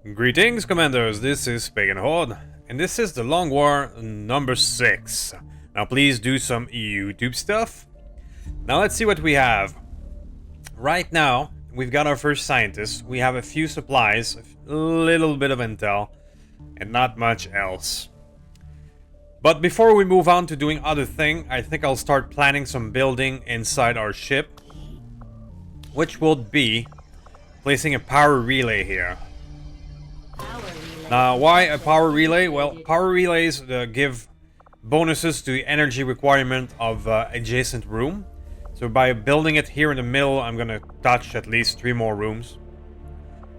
Greetings, Commanders, this is Pagan Horde, and this is the Long War number 6. Now please do some YouTube stuff. Now let's see what we have. Right now, we've got our first scientists, we have a few supplies, a little bit of intel, and not much else. But before we move on to doing other thing, I think I'll start planning some building inside our ship, which will be placing a power relay here. Now, why a power relay? Well, power relays give bonuses to the energy requirement of adjacent room. So by building it here in the middle, I'm gonna touch at least 3 more rooms.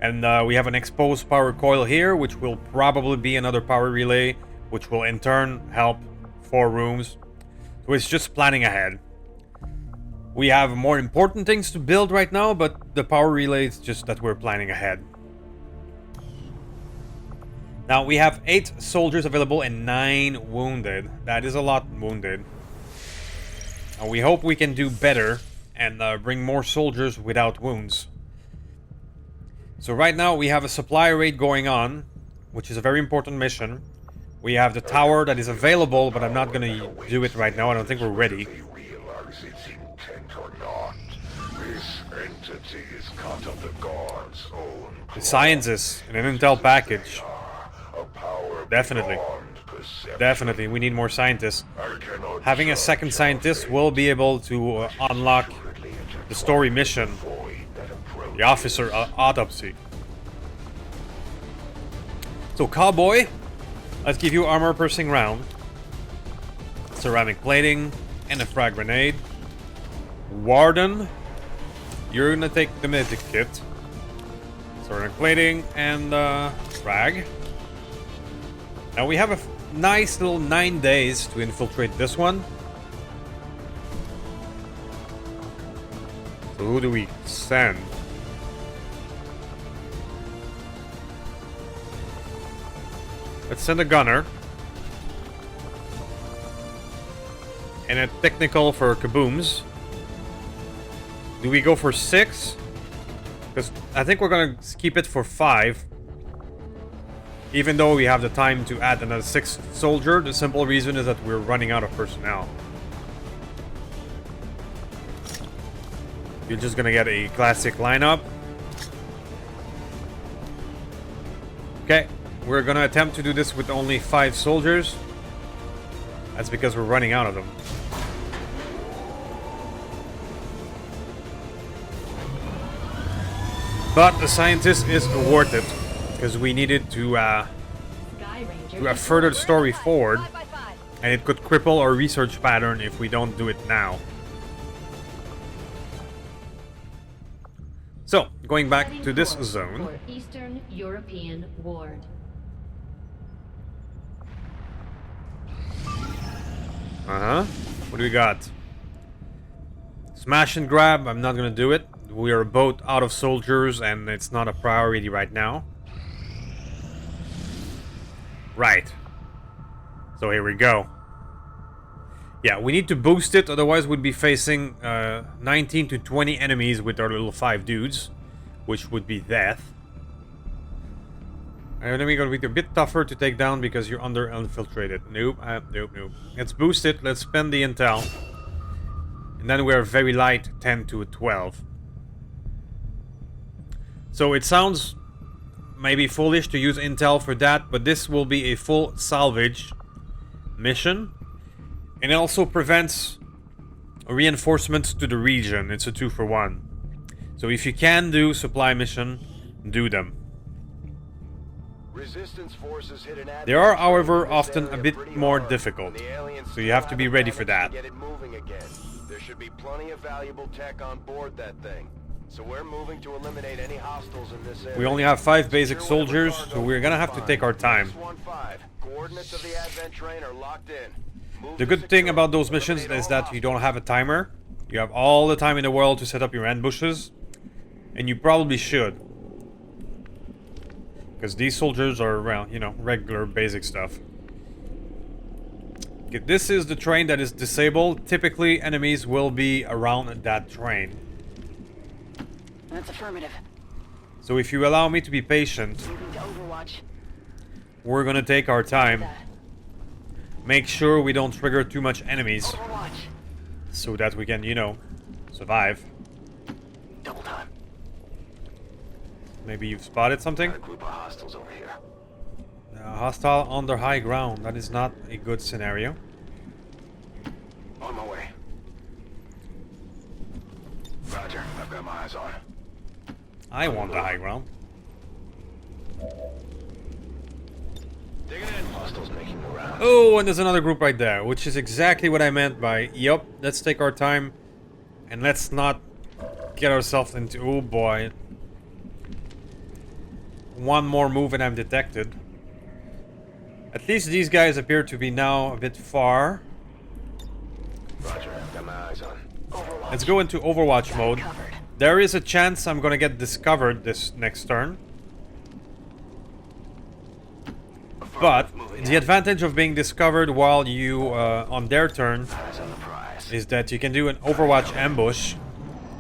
And we have an exposed power coil here, which will probably be another power relay, which will in turn help 4 rooms. So it's just planning ahead. We have more important things to build right now, but the power relay is just that we're planning ahead. Now, we have 8 soldiers available and 9 wounded. That is a lot wounded. Now, we hope we can do better and bring more soldiers without wounds. So right now, we have a supply raid going on, which is a very important mission. We have the tower that is available, but I'm not going to do it right now. I don't think we're ready. The sciences and an intel package. Definitely. Definitely, we need more scientists. Having a second scientist will be able to unlock the story mission. The officer autopsy. So, Cowboy, let's give you armor piercing round. Ceramic plating and a frag grenade. Warden, you're gonna take the medic kit. Ceramic plating and frag. Now we have a nice little 9 days to infiltrate this one. So who do we send? Let's send a gunner. And a technical for kabooms. Do we go for 6? Because I think we're gonna keep it for 5. Even though we have the time to add another 6th soldier, the simple reason is that we're running out of personnel. You're just gonna get a classic lineup. Okay, we're gonna attempt to do this with only 5 soldiers. That's because we're running out of them. But the scientist is worth it. Because we needed to have further the story forward, and it could cripple our research pattern if we don't do it now. So, going back to this zone. For Eastern European Ward. What do we got? Smash and grab. I'm not gonna do it. We are both out of soldiers, and it's not a priority right now. Right. So here we go. Yeah, we need to boost it, otherwise we'd be facing 19 to 20 enemies with our little 5 dudes, which would be death. Our enemy gonna be a bit tougher to take down because you're under infiltrated. Nope, nope. Let's boost it, let's spend the intel. And then we're very light, 10 to 12. So it sounds maybe foolish to use intel for that, but this will be a full salvage mission. And it also prevents reinforcements to the region. It's a 2-for-1. So if you can do supply mission, do them. Resistance forces hit an They are, however, often a bit more difficult. So you have to be ready for that. Get it moving again. There should be plenty of valuable tech on board that thing. So we're moving to eliminate any hostiles in this area. We only have 5 basic soldiers, so we're gonna have to take our time. Coordinates of the advent train are locked in. The good thing about those missions is that you don't have a timer. You have all the time in the world to set up your ambushes. And you probably should. Because these soldiers are, well, you know, regular basic stuff. Okay, this is the train that is disabled. Typically, enemies will be around that train. That's affirmative. So if you allow me to be patient, Moving to Overwatch. We're gonna take our time. Make sure we don't trigger too much enemies. Overwatch. So that we can, you know, survive. Double time. Maybe you've spotted something? Got a group of hostiles over here. Hostile on the high ground. That is not a good scenario. On my way. Roger, I've got my eyes on. I want the high ground. Digging in. Hostiles making the rounds. Oh, and there's another group right there, which is exactly what I meant by, yup, let's take our time and let's not get ourselves into, oh boy. One more move and I'm detected. At least these guys appear to be now a bit far. Roger, I've got my eyes on. Overwatch. Let's go into Overwatch mode. Covered. There is a chance I'm gonna get discovered this next turn. But the advantage of being discovered while you on their turn Eyes on the prize. is that you can do an Overwatch ambush,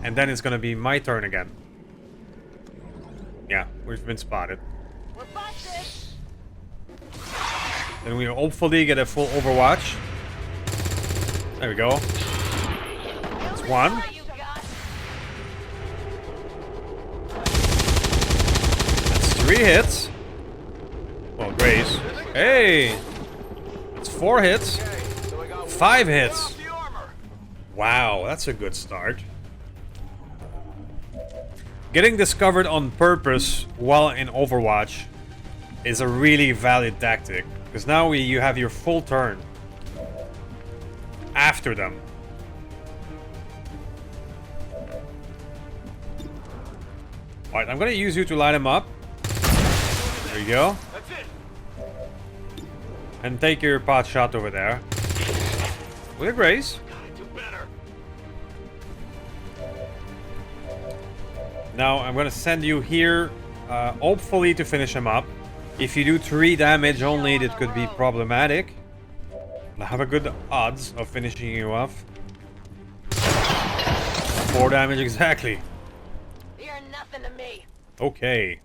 and then it's gonna be my turn again. Yeah, we've been spotted. We're busted. Then we hopefully get a full Overwatch. There we go. That's one. What you got? That's 3 hits. Well, Grace. Hey! It's 4 hits. Okay, so I got 5 one hits. off the armor. Wow, that's a good start. Getting discovered on purpose while in Overwatch is a really valid tactic. Because now you have your full turn after them. Alright, I'm gonna use you to light them up. There you go. That's it. And take your pot shot over there. With a grace. Gotta do better. Now I'm gonna send you here, hopefully to finish him up. If you do 3 damage only, that could be problematic. I have a good odds of finishing you off. 4 damage exactly. You're nothing to me. Okay.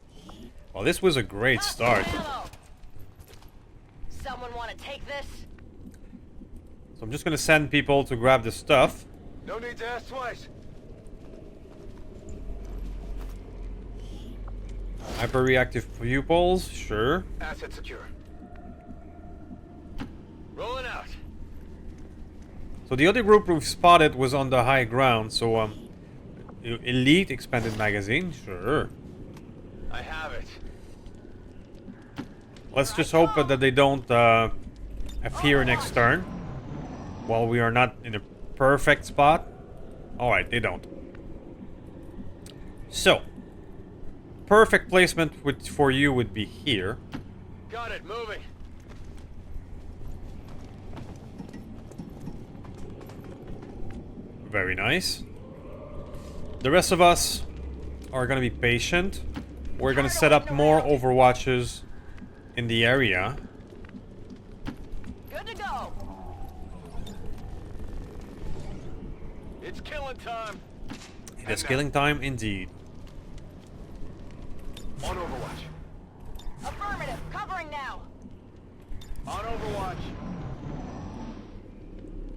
Well, this was a great start. Ammo. Someone want to take this? So I'm just gonna send people to grab the stuff. No need to ask twice. Hyper-reactive pupils, sure. Asset secure. Rolling out. So the other group we've spotted was on the high ground, so elite expanded magazine, sure. I have it. Let's just hope that they don't appear next turn. While we are not in a perfect spot. Alright, they don't. So, perfect placement for you would be here. Got it. Moving. Very nice. The rest of us are gonna be patient. We're gonna set up more Overwatches in the area. Good to go. It's killing time. It is killing time indeed. On Overwatch. Affirmative. Covering now. On Overwatch.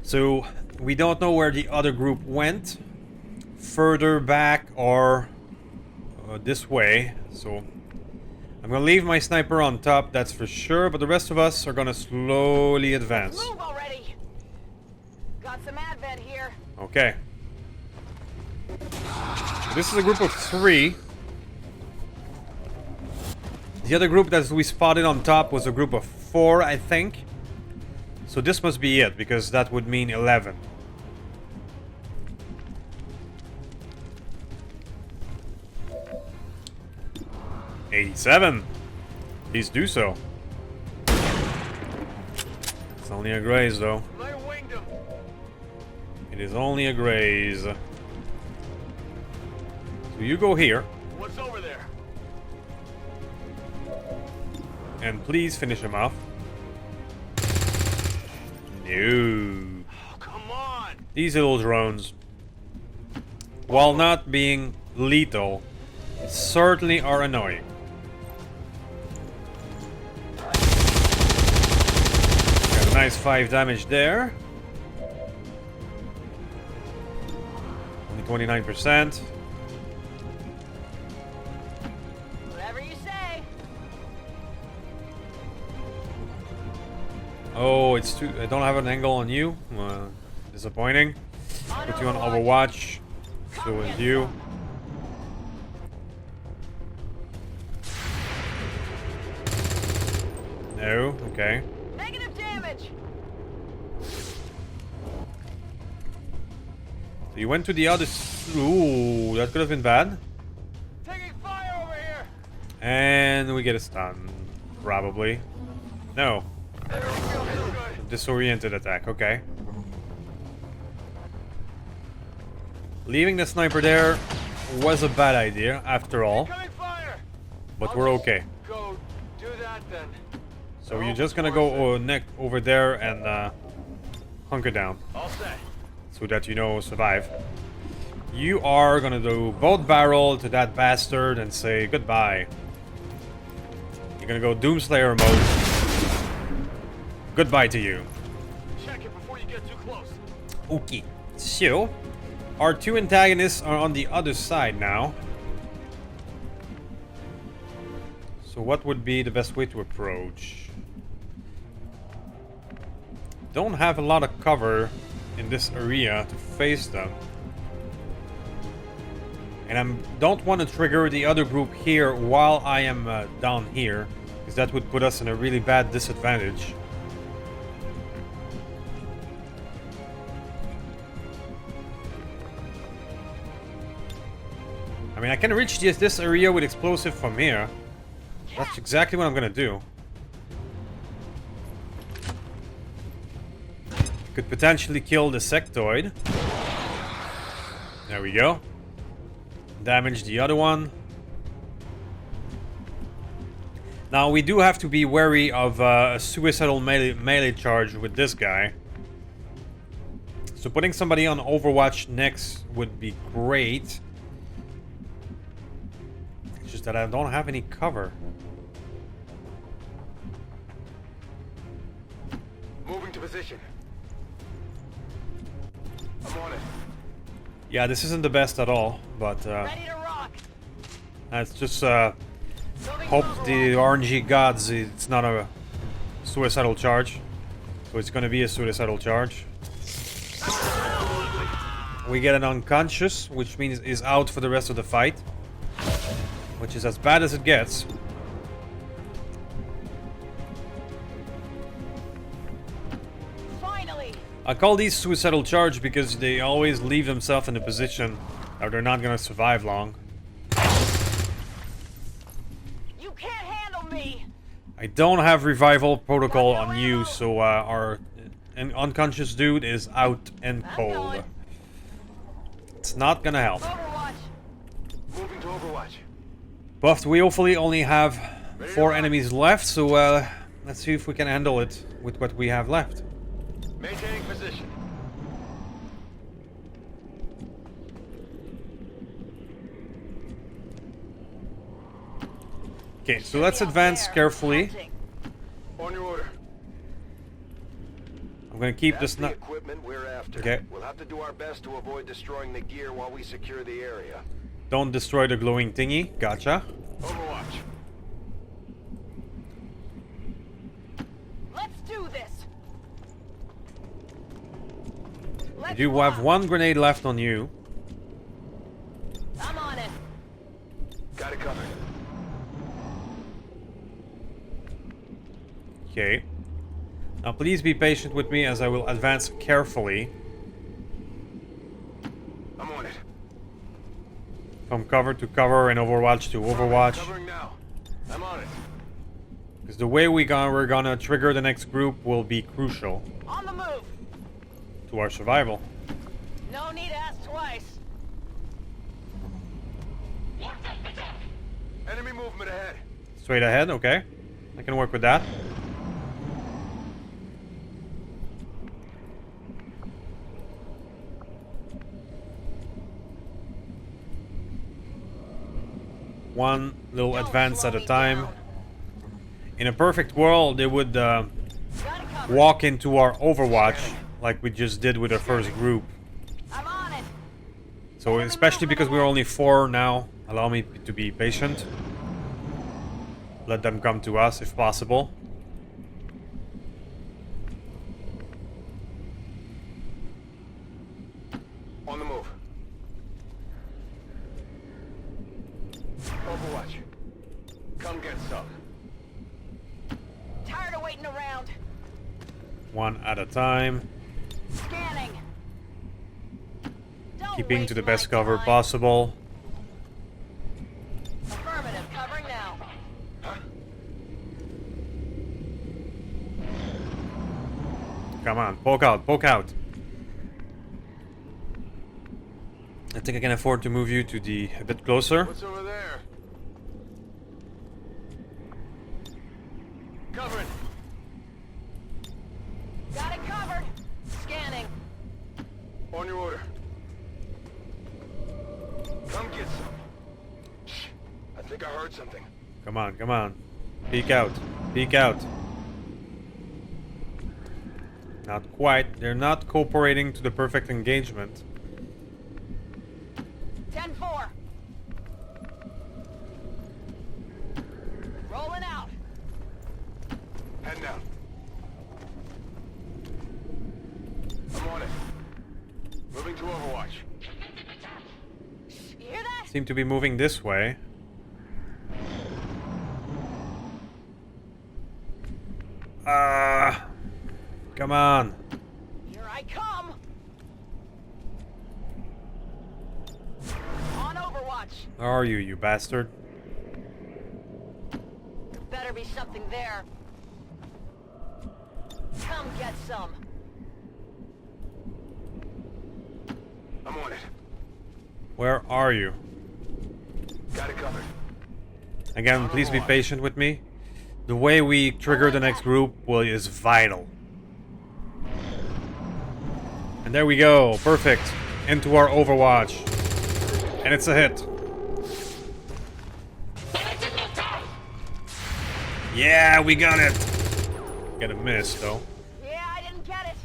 So, we don't know where the other group went. Further back or this way. So, I'm gonna leave my sniper on top, that's for sure. But the rest of us are gonna slowly advance. Move already. Got some advent here. Okay. This is a group of 3. The other group that we spotted on top was a group of 4, I think. So this must be it, because that would mean 11. $87. Please do so. It's only a graze, though. I winged him. It is only a graze. So you go here, What's over there? and please finish him off. No. Oh, come on. These little drones, while not being lethal, certainly are annoying. nice 5 damage there. Only 29%. Whatever you say. Oh, it's too. I don't have an angle on you. Disappointing. Put you on Overwatch. So is you. No. Okay. Negative damage. So you went to the other. Ooh, that could have been bad. Taking fire over here. And we get a stun. Probably. No. Disoriented attack. Okay. Leaving the sniper there was a bad idea, after all. Coming fire. But we're okay. Go do that then. So you're just gonna go over there and hunker down. All set. So that you know survive. You are gonna do both barrel to that bastard and say goodbye. You're gonna go Doomslayer mode. Goodbye to you. Check it before you get too close. Okay. So our two antagonists are on the other side now. So what would be the best way to approach? Don't have a lot of cover in this area to face them. And I don't want to trigger the other group here while I am down here, because that would put us in a really bad disadvantage. I mean, I can reach this area with explosive from here. That's exactly what I'm gonna do. Could potentially kill the sectoid. There we go. Damage the other one. Now we do have to be wary of a suicidal melee charge with this guy. So putting somebody on Overwatch next would be great. It's just that I don't have any cover. Moving to position. I'm on it. Yeah, this isn't the best at all, but Ready to rock. let's just Moving hope to the RNG gods it's not a suicidal charge. So it's gonna be a suicidal charge. We get an unconscious, which means is out for the rest of the fight. Which is as bad as it gets. Finally. I call these suicidal charge because they always leave themselves in a position that they're not gonna survive long. You can't handle me. I don't have revival protocol on you, so our unconscious dude is out and cold. going. It's not gonna help. Overwatch. Moving to Overwatch. But we hopefully only have 4 enemies left, so let's see if we can handle it with what we have left. Maintaining position. Okay, so let's advance carefully. Hunting. On your order. I'm gonna keep That's this the not. equipment we're after. Okay. We'll have to do our best to avoid destroying the gear while we secure the area. Don't destroy the glowing thingy. Gotcha. Overwatch. Let's do this. Let's You have rock. 1 grenade left on you. I'm on it. Got it covered. Okay. Now please be patient with me as I will advance carefully. I'm on it. From cover to cover and Overwatch to Overwatch. Covering now. I'm on it. Because the way we're gonna trigger the next group will be crucial On the move. to our survival. No need to ask twice. Enemy movement ahead. Straight ahead, okay. I can work with that. One little Don't advance slow at a me time. down. In a perfect world, they would Got it covered. walk into our Overwatch like we just did with our first group. I'm on it. So especially because we're only 4 now, allow me to be patient. Let them come to us if possible. On the move. Overwatch. Come get some. Tired of waiting around. One at a time. Scanning. Don't Keeping waste to the my best cover time. possible. Affirmative, covering now. Come on, poke out, poke out. I think I can afford to move you to the a bit closer. What's over there? Covering. Got it covered. Scanning. On your order. Come get some. Shh. I think I heard something. Come on, come on. Peek out, peek out. Not quite. They're not cooperating to the perfect engagement. 10-4. Rolling out. Head down. I'm on it. Moving to Overwatch. You hear that? Seem to be moving this way. Come on. Here I come. On Overwatch. Where are you, you bastard? Better be something there. Come get some. I'm on it. Where are you? Got it covered. Again, please be patient with me. The way we trigger the next group is vital. And there we go. Perfect. Into our Overwatch. And it's a hit. Yeah, we got it. Got a miss, though. Yeah, I didn't get it.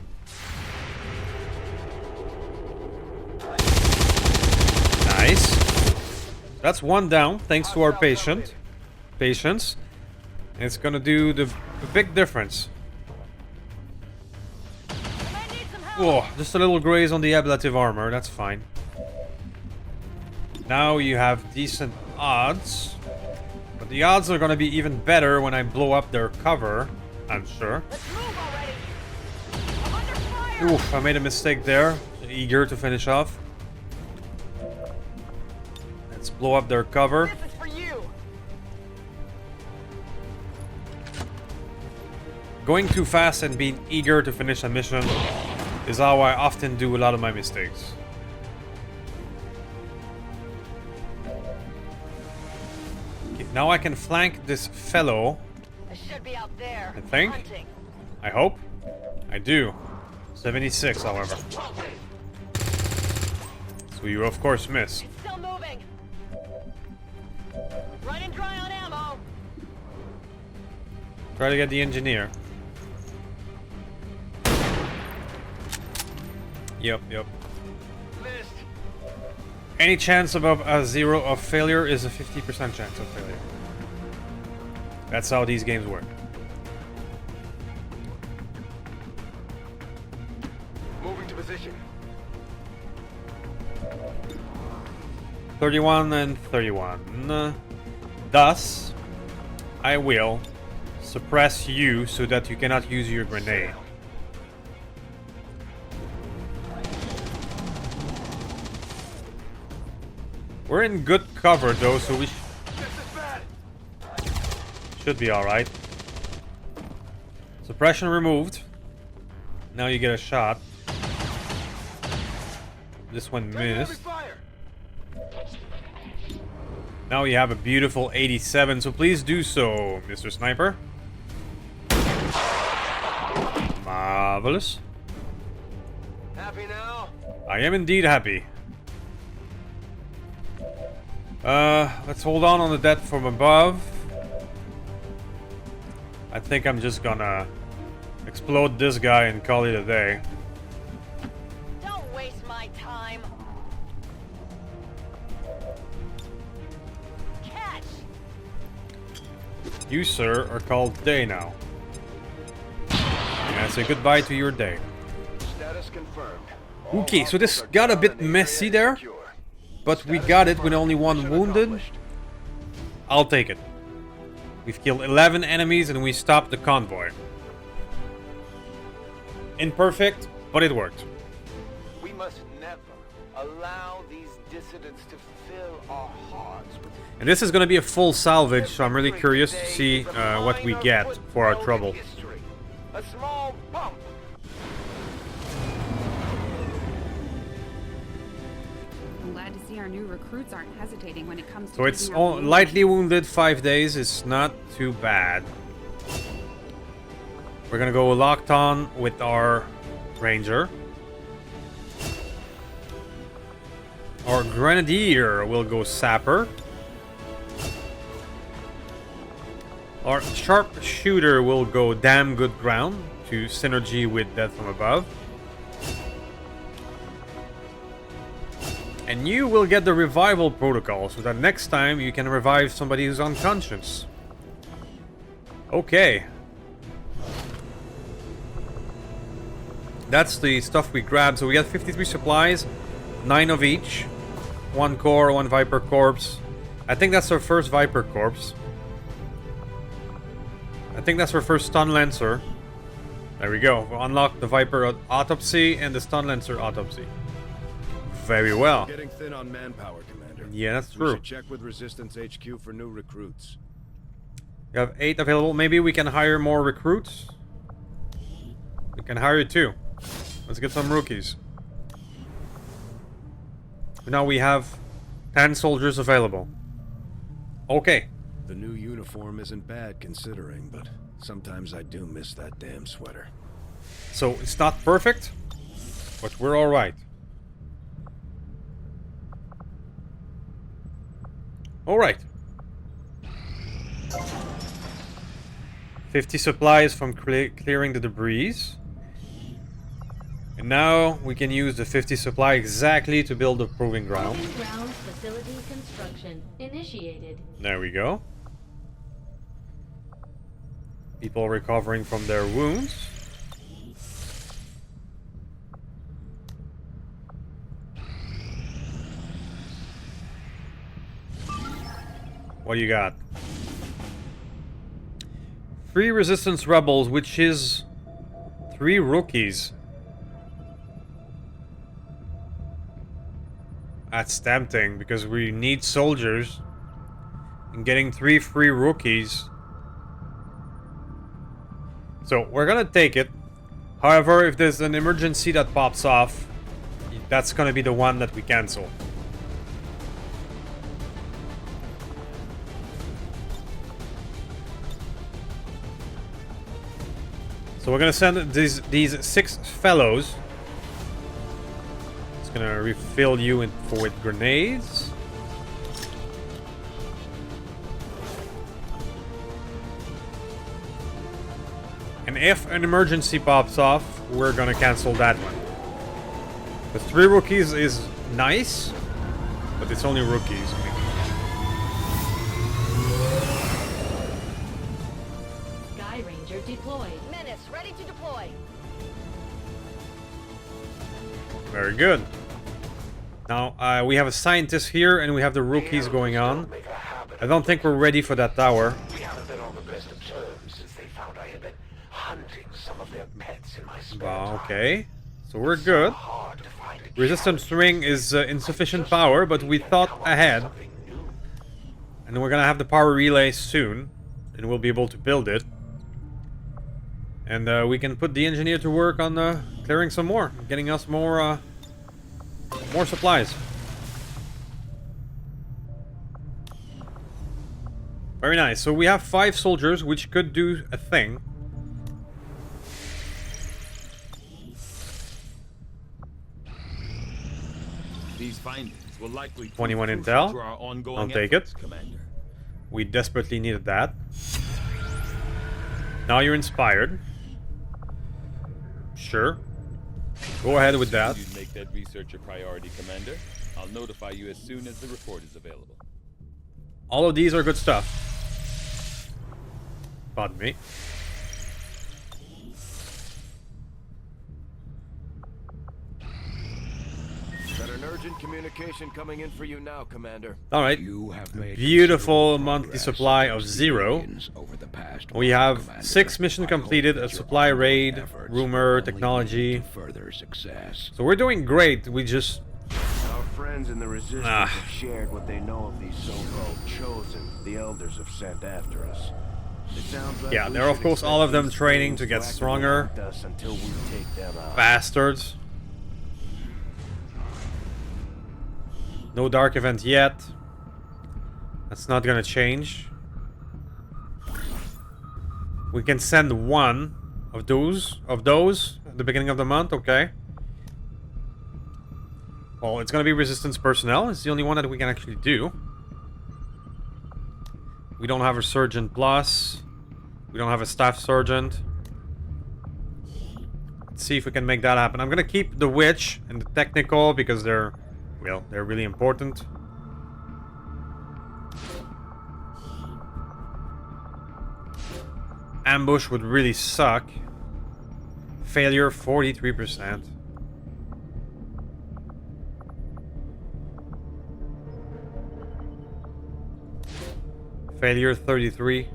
Nice. That's one down, thanks to our patience. And it's gonna do the big difference. I need some help. Oh, just a little graze on the ablative armor, that's fine. Now you have decent odds. But the odds are gonna be even better when I blow up their cover, I'm sure. Let's move already. I'm under fire. Oof, I made a mistake there. Eager to finish off. Let's blow up their cover. This is for you. Going too fast and being eager to finish a mission is how I often do a lot of my mistakes. Okay, now I can flank this fellow, I should be out there. I think. Hunting. I hope. I do. 76, however. So you of course miss. It's still moving. Running dry on ammo. Try to get the engineer. Yep. Missed. Any chance above a 0 of failure is a 50% chance of failure. That's how these games work. Moving to position. 31 and 31. Thus, I will suppress you so that you cannot use your grenade. We're in good cover though, so we This is bad. should be alright. Suppression removed. Now you get a shot. This one Taking heavy missed. fire. Now you have a beautiful 87, so please do so, Mr. Sniper. Marvelous. Happy now? I am indeed happy. Let's hold on the death from above. I think I'm just gonna explode this guy and call it a day. Don't waste my time. Catch! You, sir, are called day now. And I say goodbye to your day. Status confirmed. Okay, so this got a bit messy there, but we got it with only one wounded. I'll take it. We've killed 11 enemies and we stopped the convoy. Imperfect, but it worked. We must never allow these dissidents to fill our hearts with. And this is going to be a full salvage, so I'm really curious to see what we get for our trouble. A small bump. I'm glad to see our new recruits aren't hesitating when it comes to. So it's taking out the lightly wounded, 5 days. It's not too bad. We're gonna go locked on with our ranger. Our grenadier will go sapper. Our sharpshooter will go damn good ground to synergy with death from above. And you will get the revival protocol so that next time you can revive somebody who's unconscious. Okay. That's the stuff we grabbed. So we got 53 supplies, 9 of each. 1 core, 1 Viper corpse. I think that's our first Viper corpse. I think that's our first stun lancer. There we go. We'll unlock the Viper autopsy and the stun lancer autopsy. Very well. Getting thin on manpower, Commander. Yeah, that's We true. should check with Resistance HQ for new recruits. We have 8 available. Maybe we can hire more recruits. We can hire 2. Let's get some rookies. Now we have 10 soldiers available. Okay. The new uniform isn't bad considering, but sometimes I do miss that damn sweater. So it's not perfect, but we're alright. Alright. 50 supplies from clearing the debris. And now we can use the 50 supply exactly to build a proving ground. Ground facility construction initiated. There we go. People recovering from their wounds. What do you got? 3 resistance rebels, which is 3 rookies. That's tempting because we need soldiers. And getting 3 free rookies. So we're gonna take it. However, if there's an emergency that pops off, that's gonna be the one that we cancel. So we're gonna send these 6 fellows. It's gonna refill you with grenades. And if an emergency pops off, we're gonna cancel that one. The 3 rookies is nice, but it's only rookies. Sky Ranger deployed. Menace, ready to deploy. Very good. Now, we have a scientist here, and we have the rookies going on. I don't think we're ready for that tower. We haven't been on the best of terms since they found I had been hunting some of their pets in my spare time. Okay, so we're good. Hard to find a Resistance ring is insufficient power, but we thought ahead. something new. And we're gonna have the power relay soon, and we'll be able to build it. And we can put the engineer to work on clearing some more, getting us more supplies. Very nice. So we have 5 soldiers, which could do a thing. These findings will likely 21 prove intel. crucial to our ongoing I'll take efforts, it. Commander. We desperately needed that. Now you're inspired. Sure. Go ahead with that. You'd make that research a priority, Commander. I'll notify you as soon as the report is available. All of these are good stuff. Pardon me. Got an urgent communication coming in for you now, Commander. Alright. You have made Beautiful considerable monthly progress supply of against 0. aliens over the past We while, have Commander. 6 missions I hope completed, that a your supply ongoing raid, efforts rumor, will only technology. lead to further success. So we're doing great. We just... Our friends in the Resistance Ah. have shared what they know of these so-called chosen the Elders have sent after us. It sounds like Yeah, we they're of should course all of expect them these training things to get actively stronger. hunt us until we take them out. Bastards. No dark event yet. That's not gonna change. We can send one of those at the beginning of the month, okay. Well, it's gonna be Resistance personnel. It's the only one that we can actually do. We don't have a Sergeant Plus. We don't have a Staff Sergeant. Let's see if we can make that happen. I'm gonna keep the Witch and the Technical because they're really important. Ambush would really suck. Failure 43%. Failure 33.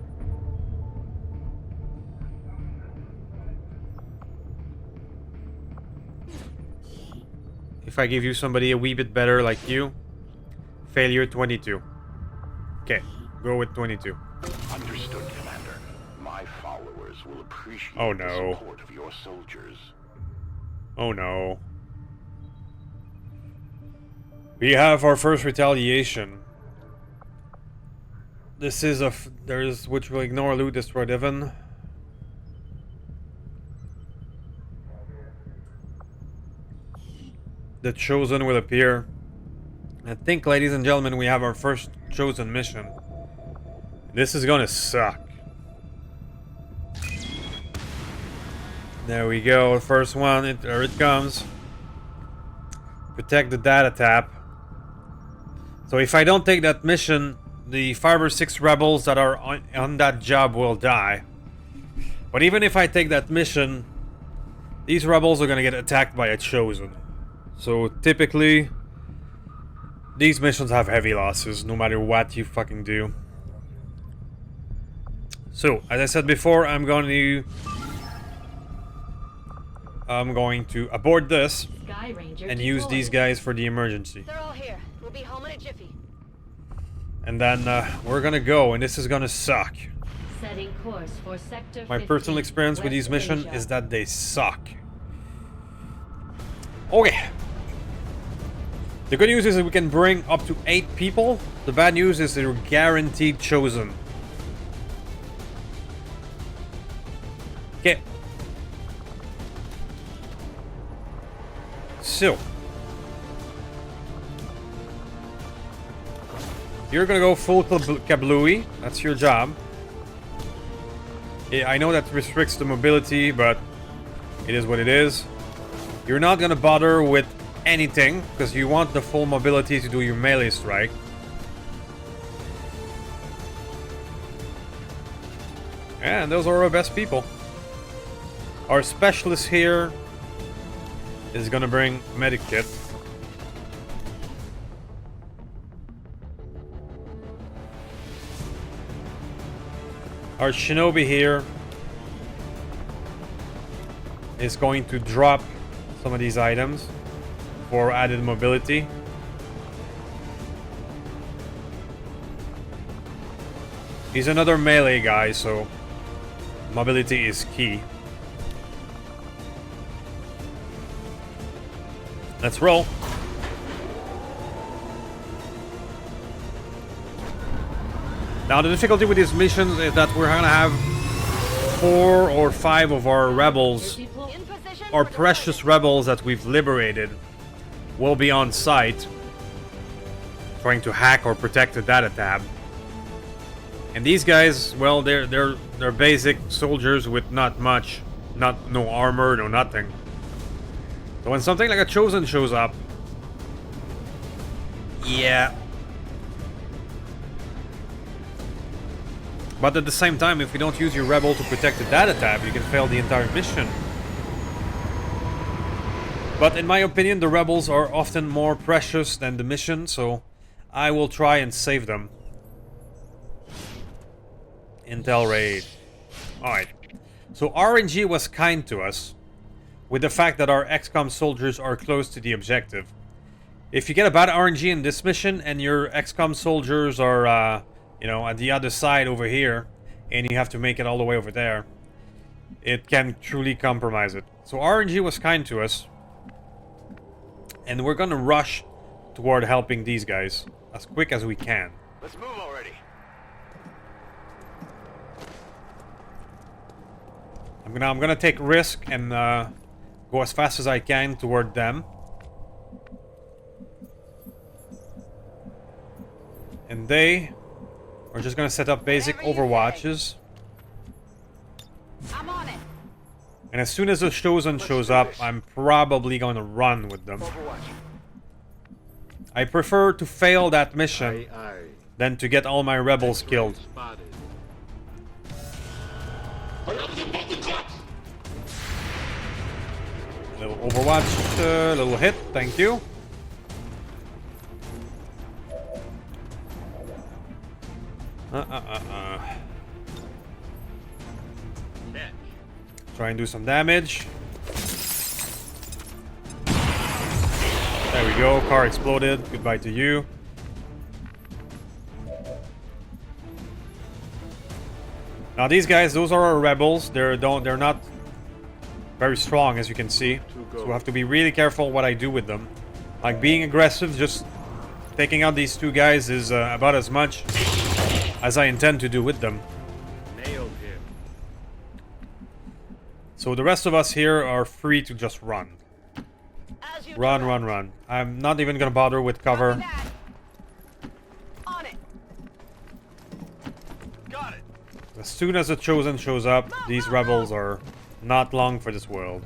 If I give you somebody a wee bit better like you, failure 22. Okay, go with 22. Understood, Commander. My followers will appreciate Oh, the no. support of your soldiers. Oh no. We have our first retaliation. This is there's which will ignore loot, destroy Devon. The Chosen will appear. I think, ladies and gentlemen, we have our first Chosen mission. This is gonna suck. There we go, the first one, there it comes. Protect the data tap. So if I don't take that mission, the 5 or 6 rebels that are on that job will die. But even if I take that mission, these rebels are gonna get attacked by a Chosen. So typically, these missions have heavy losses, no matter what you fucking do. So, as I said before, I'm going to abort this Sky Ranger and use deployed. these guys for the emergency. They're all here. We'll be home in a jiffy. And then we're gonna go, and this is gonna suck. Setting course for Sector My 15, personal experience with West these missions Asia. is that they suck. Okay. The good news is that we can bring up to 8 people. The bad news is they're guaranteed Chosen. Okay. So. You're gonna go full kablooey. That's your job. Yeah, I know that restricts the mobility, but it is what it is. You're not gonna bother with anything, because you want the full mobility to do your melee strike. And those are our best people. Our specialist here is gonna bring medic kit. Our shinobi here is going to drop some of these items for added mobility. He's another melee guy, so mobility is key. Let's roll. Now the difficulty with these missions is that we're gonna have 4 or 5 of our rebels, Deploy- In position. our for precious rebels that we've liberated, will be on site trying to hack or protect the data tab. And these guys, well, they're basic soldiers with not much, no armor, no nothing. So when something like a Chosen shows up... Yeah. But at the same time, if you don't use your Rebel to protect the data tab, you can fail the entire mission. But in my opinion, the Rebels are often more precious than the mission, so I will try and save them. Intel raid. Alright. So RNG was kind to us, with the fact that our XCOM soldiers are close to the objective. If you get a bad RNG in this mission, and your XCOM soldiers are, you know, at the other side over here, and you have to make it all the way over there, it can truly compromise it. So RNG was kind to us. And we're gonna rush toward helping these guys as quick as we can. Let's move already. I'm gonna take risk and go as fast as I can toward them. And they are just gonna set up basic overwatches. I'm on it. And as soon as the Chosen shows up, I'm probably gonna run with them. Overwatch. I prefer to fail that mission than to get all my rebels killed. A little Overwatch, little hit, thank you. Try and do some damage. There we go, car exploded. Goodbye to you. Now these guys, those are our rebels. They're not very strong, as you can see. So we have to be really careful what I do with them. Like being aggressive, just taking out these two guys is about as much as I intend to do with them. So the rest of us here are free to just run. Run, run, run. I'm not even gonna bother with cover. On it. Got it. As soon as the Chosen shows up, these rebels are not long for this world.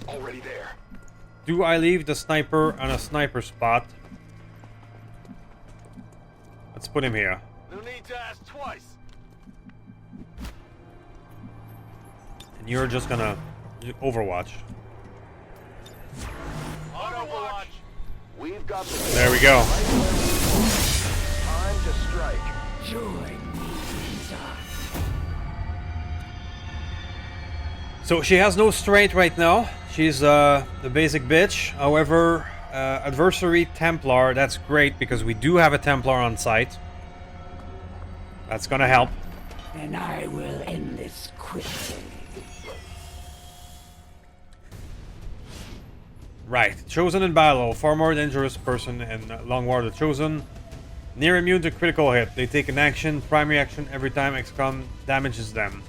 Already there. Do I leave the sniper on a sniper spot? Let's put him here. No need to ask twice. And you're just gonna Overwatch. Overwatch. We've got the There we go. time to strike. So she has no strength right now. She's the basic bitch. However, adversary Templar, that's great because we do have a Templar on site. That's gonna help. And I will end this quickly. Right, Chosen in battle, far more dangerous person in Long War the Chosen. Near immune to critical hit. They take an action, primary action every time XCOM damages them.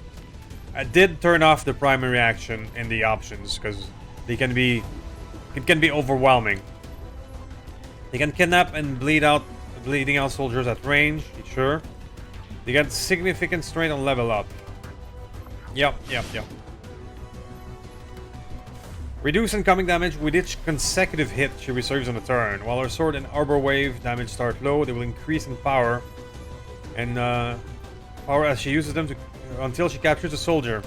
I did turn off the primary action in the options because it can be overwhelming. They can kidnap and bleeding out soldiers at range, sure. They get significant strength on level up. Yep. Reduce incoming damage with each consecutive hit she receives on a turn. While her sword and arbor wave damage start low, they will increase in power and power as she uses them until she captures a soldier.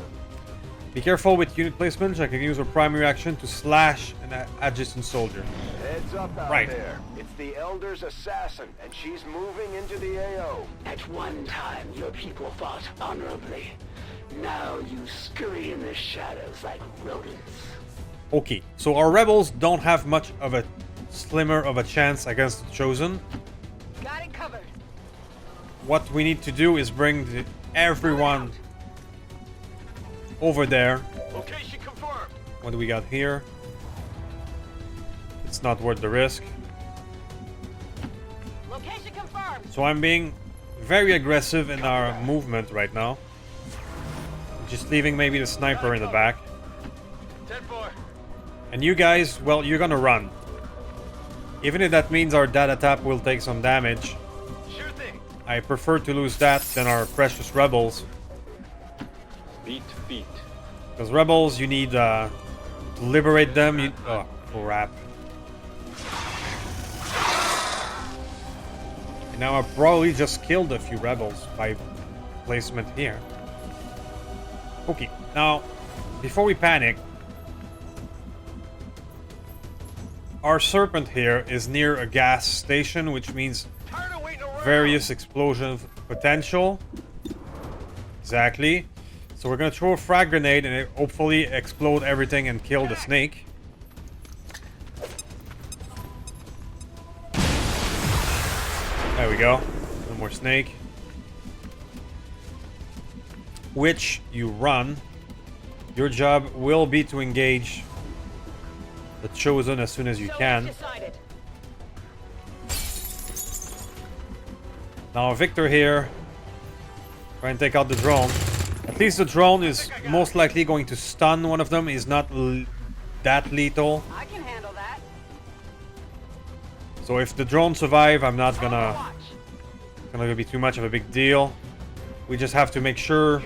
Be careful with unit placement. She can use her primary action to slash an adjacent soldier. Heads up out Right. there. It's the Elder's assassin, and she's moving into the AO. At one time, your people fought honorably. Now you scurry in the shadows like rodents. Okay, so our rebels don't have much of a slimmer of a chance against the Chosen. Got it covered. What we need to do is bring everyone over there. Location confirmed. What do we got here? It's not worth the risk. Location confirmed. So I'm being very aggressive in our movement right now. Just leaving maybe the sniper in the back. 10-4. And you guys, well, you're gonna run. Even if that means our data tap will take some damage, Sure thing. I prefer to lose that than our precious rebels. Beat. Because rebels, you need liberate them, you... Oh, crap. And now I probably just killed a few rebels by placement here. Okay, now, before we panic, our serpent here is near a gas station, which means various explosion potential. Exactly. So we're gonna throw a frag grenade and it hopefully explode everything and kill the snake. There we go. No more snake. Which you run. Your job will be to engage the Chosen as soon as you can. Now Victor here. Try and take out the drone. At least the drone is most likely going to stun one of them. He's not that lethal. I can handle that. So if the drone survive, I'm not gonna be too much of a big deal. We just have to make sure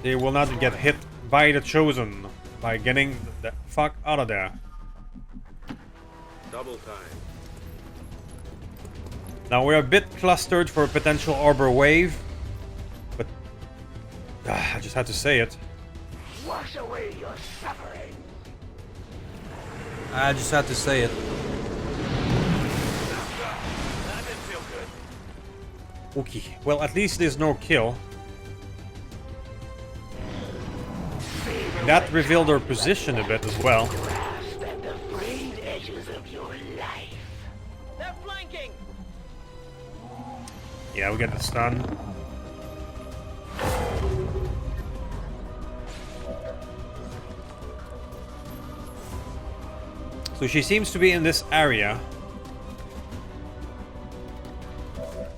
they will not get hit by the Chosen by getting the fuck out of there. Double time. Now we're a bit clustered for a potential Arbor wave, but I just had to say it. Wash away your suffering. I just had to say it. That didn't feel good. Okay, well at least there's no kill. That revealed our position a bit as well. Grasp at the frayed edges of your life. They're flanking. Yeah, we get the stun. So she seems to be in this area.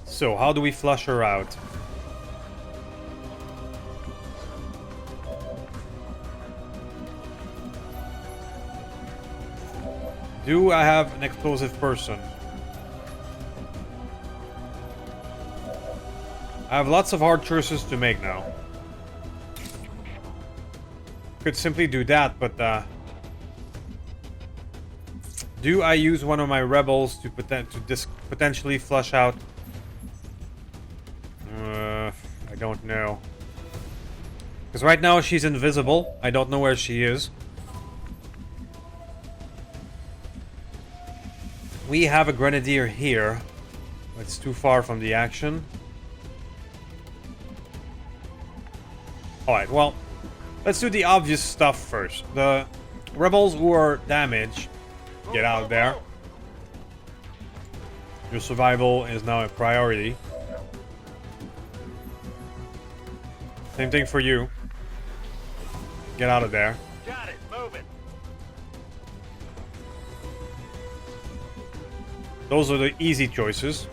So how do we flush her out? Do I have an explosive person? I have lots of hard choices to make now. Could simply do that, but do I use one of my rebels to potentially flush out? I don't know. Because right now she's invisible. I don't know where she is. We have a grenadier here. It's too far from the action. Alright, well, let's do the obvious stuff first. The rebels who are damaged, get out of there. Your survival is now a priority. Same thing for you. Get out of there. Got it. Move it. Those are the easy choices.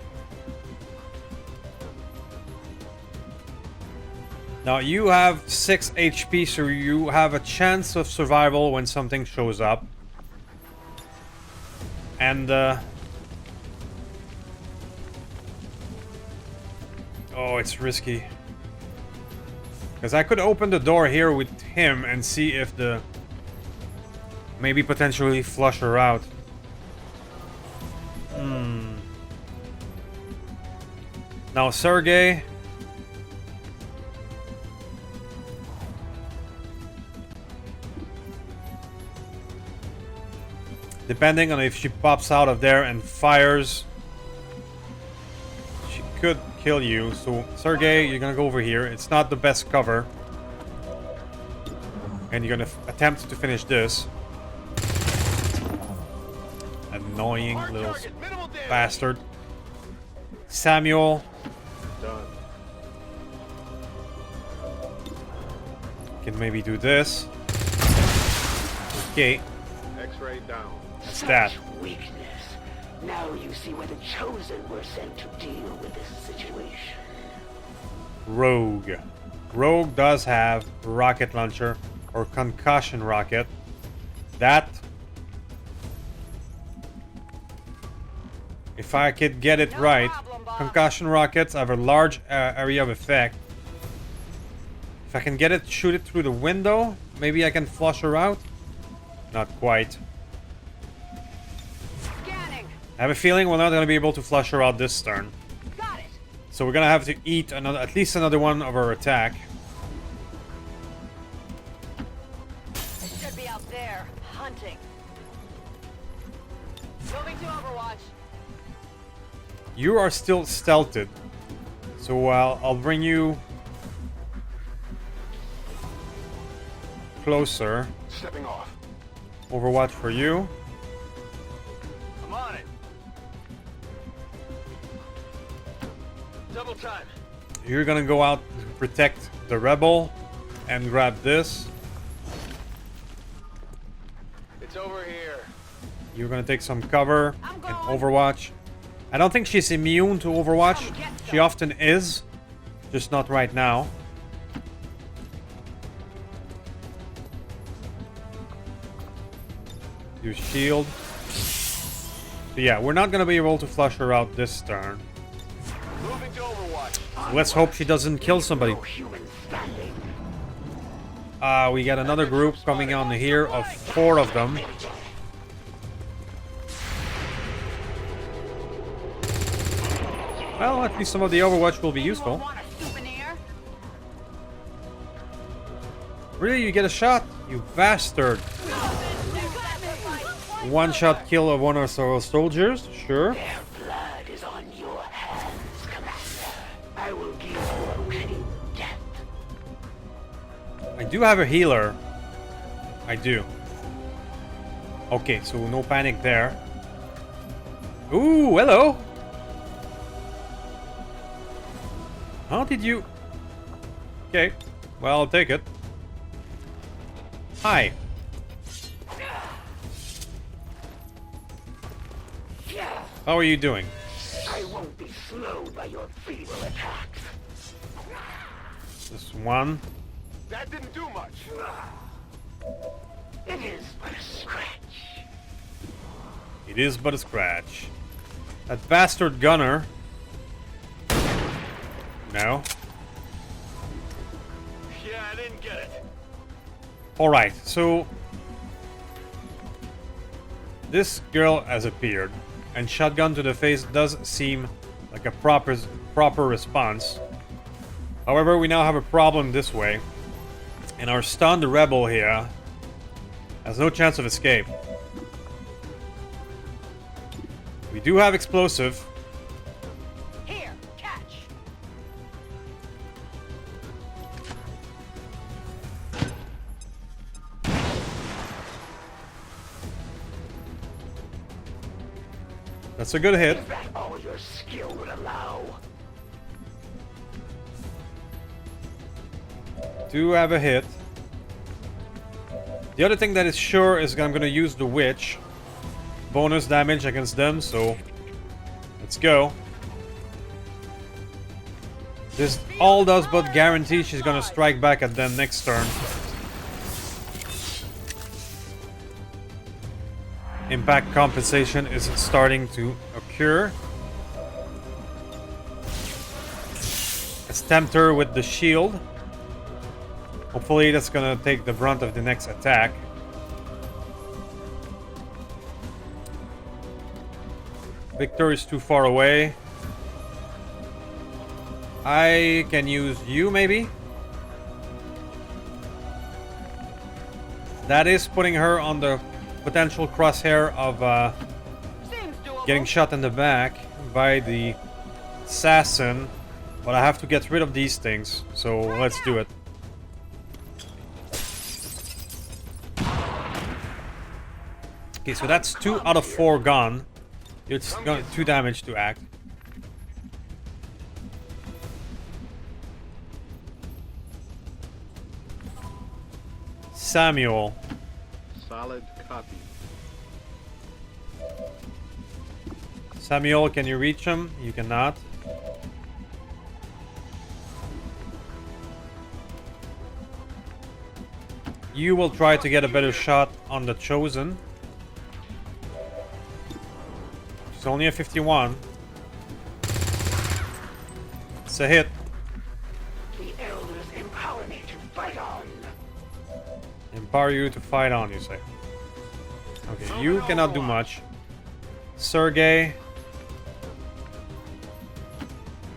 Now you have 6 HP, so you have a chance of survival when something shows up. And oh, it's risky. Because I could open the door here with him and see if the... maybe potentially flush her out. Now Sergey... depending on if she pops out of there and fires, she could kill you. So, Sergey, you're gonna go over here. It's not the best cover. And you're gonna attempt to finish this. Annoying little bastard. Samuel. Done. Can maybe do this. Okay. X-ray down. That's that. Weakness. Now you see why the Chosen were sent to deal with this situation. Rogue. Rogue does have rocket launcher or concussion rocket. That, if I could get it right, concussion rockets have a large area of effect. If I can get it, shoot it through the window, maybe I can flush her out. Not quite. Scanning. I have a feeling we're not going to be able to flush her out this turn. Got it. So we're going to have to eat another, at least another one of her attack. It should be out there, hunting. Moving to Overwatch. You are still stealthed. So I'll bring you closer. Stepping off. Overwatch for you. I'm on it. Double time. You're gonna go out to protect the rebel and grab this. It's over here. You're gonna take some cover I'm in going. Overwatch. I don't think she's immune to Overwatch. She often is, just not right now. Use shield. So yeah, we're not gonna be able to flush her out this turn. Moving to Overwatch. Let's hope she doesn't kill somebody. No human standing. We got another group coming on here of 4 of them. Well, at least some of the Overwatch will be useful. Want a souvenir? Really, you get a shot? You bastard. One-shot kill of one of our soldiers? Sure. Their blood is on your hands, Commander. I will give you a fitting death. I do have a healer. I do. Okay, so no panic there. Ooh, hello. How did you... Okay, well, I'll take it. Hi. How are you doing? I won't be slowed by your feeble attacks. This one. That didn't do much. It is but a scratch. It is but a scratch. That bastard gunner. No. Yeah, I didn't get it. Alright, so... This girl has appeared. And shotgun to the face does seem like a proper response. However, we now have a problem this way. And our stunned rebel here has no chance of escape. We do have explosive. Here, catch. That's a good hit. Is that all your skill would allow? Do have a hit. The other thing that is sure is I'm going to use the witch. Bonus damage against them, so let's go. This all does but guarantee she's going to strike back at them next turn. Impact compensation is starting to occur. Let's tempt her with the shield. Hopefully that's gonna take the brunt of the next attack. Victor is too far away. I can use you, maybe? That is putting her on the potential crosshair of Seems doable. getting shot in the back by the assassin. But I have to get rid of these things, so let's do it. Okay, so that's 2 out of 4 gone. It's got 2 damage to act. Samuel. Solid copy. Samuel, can you reach him? You cannot. You will try to get a better shot on the Chosen. It's only a 51. It's a hit. The elders empower me to Empower you to fight on, you say. Okay, you cannot do much. Sergey.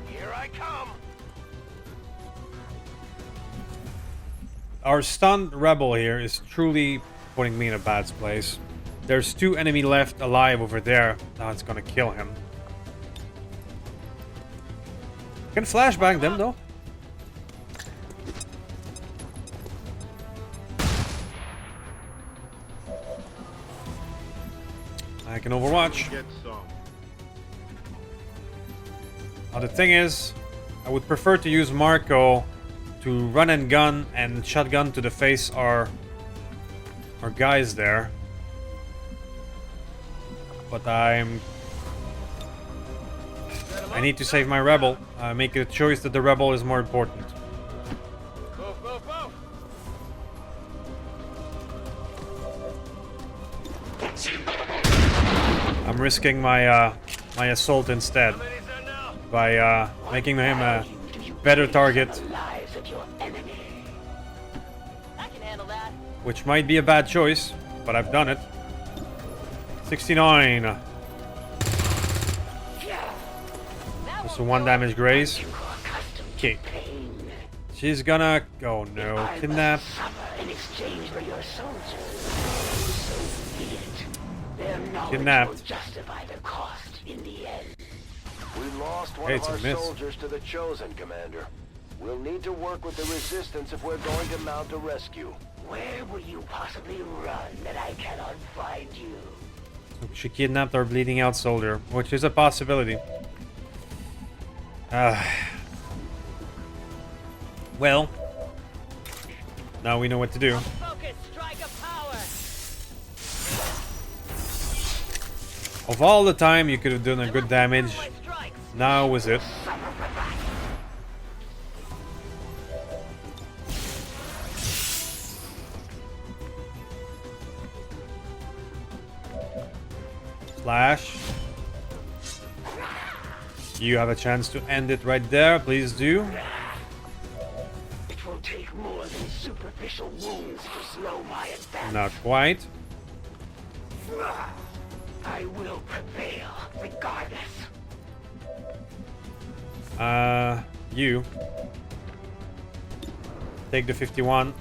Here I come. Our stunned rebel here is truly putting me in a bad place. There's 2 enemy left alive over there. Now it's gonna kill him. Can flashbang them though. I can overwatch. Get some. Now the thing is, I would prefer to use Marco to run and gun and shotgun to the face our guys there. But I need to save my rebel. Make a choice that the rebel is more important. I'm risking my my assault instead by making him a better target, Lives of your enemy. I can handle that. which might be a bad choice, but I've done it. 69. Just a 1 damage graze. Okay. She's gonna... Oh no. Kidnap. In exchange for your soldiers. So be it. Their knowledge Kidnapped. will justify the cost in the end. We lost one Hey, of it's a our miss. soldiers to the Chosen, Commander. We'll need to work with the Resistance if we're going to mount a rescue. Where will you possibly run that I cannot find you? She kidnapped our bleeding out soldier, which is a possibility. Well, now we know what to do. Focus, strike of power. Of all the time you could have done a good damage, Strikes. now was it. Flash. You have a chance to end it right there. Please do. It will take more than superficial wounds to slow my advance. Not quite. I will prevail, regardless. You. Take the 51.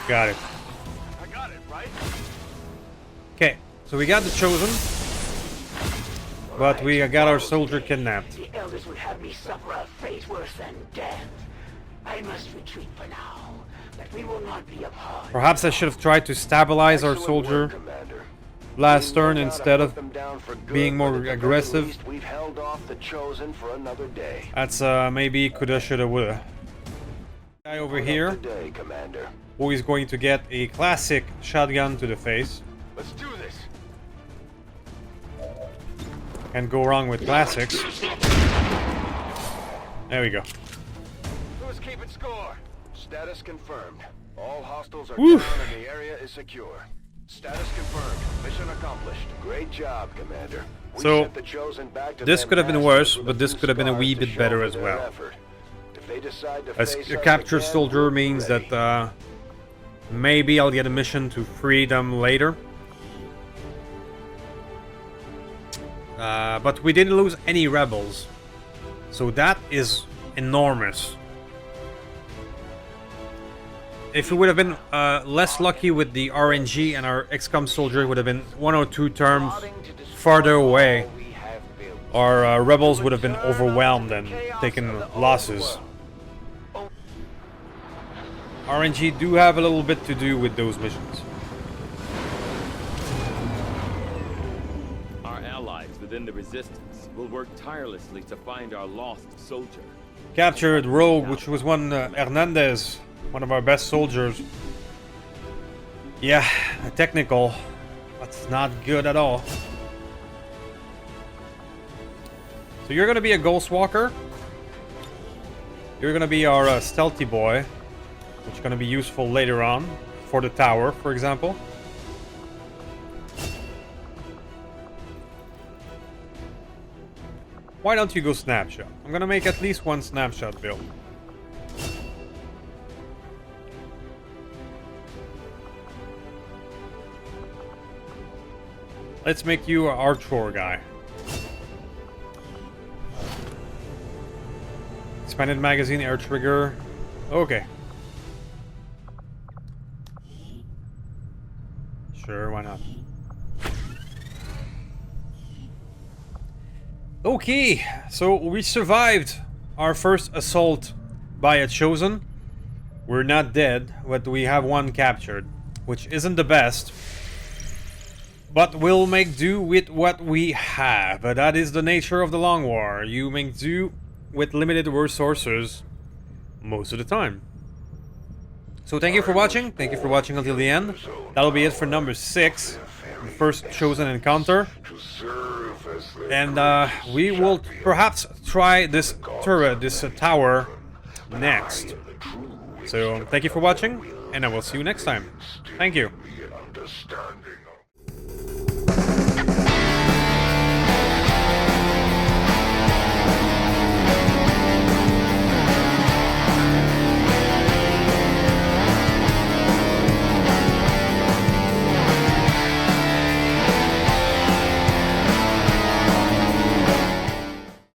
Got it. I got it, right? Okay, so we got the Chosen, but we got our soldier kidnapped. The elders would have me suffer a fate worse than death. I must retreat for now, but we will not be apart. Perhaps I should have tried to stabilize our Excellent soldier work, Commander. last We turn may not instead have of put them down for good, being more but at the very aggressive. least, we've held off the Chosen for another day. That's maybe coulda, shoulda, woulda. Guy over here Today, Commander. who is going to get a classic shotgun to the face. Let's do this. Can't go wrong with classics. There we go. Who's keeping score? Status confirmed. All hostiles are Woof. down and the area is secure. Status confirmed. Mission accomplished. Great job, Commander. We So, sent the Chosen back to this them could have been masters worse, with but a this few could have been a wee scars to bit show better for as their well. effort. If they decide to As face a us captured again, soldier we'll be means ready. that maybe I'll get a mission to free them later. But we didn't lose any rebels, so that is enormous. If we would have been less lucky with the RNG and our XCOM soldier would have been 1 or 2 terms farther away, our rebels would have been overwhelmed and taken losses. RNG do have a little bit to do with those missions. Our allies within the Resistance will work tirelessly to find our lost soldier. Captured Rogue, which was one Hernandez, one of our best soldiers. Yeah, technical. That's not good at all. So you're gonna be a Ghost Walker. You're gonna be our stealthy boy, which is gonna be useful later on for the tower, for example. Why don't you go snapshot? I'm gonna make at least one snapshot build. Let's make you our chore guy. Expanded magazine, air trigger. Okay. Sure, why not? Okay, so we survived our first assault by a Chosen. We're not dead, but we have one captured, which isn't the best. But we'll make do with what we have. That is the nature of the Long War. You make do with limited resources most of the time. So thank you for watching. Thank you for watching until the end. That'll be it for number 6, the first Chosen encounter. And we will perhaps try this turret, this tower, next. So thank you for watching, and I will see you next time. Thank you. Understanding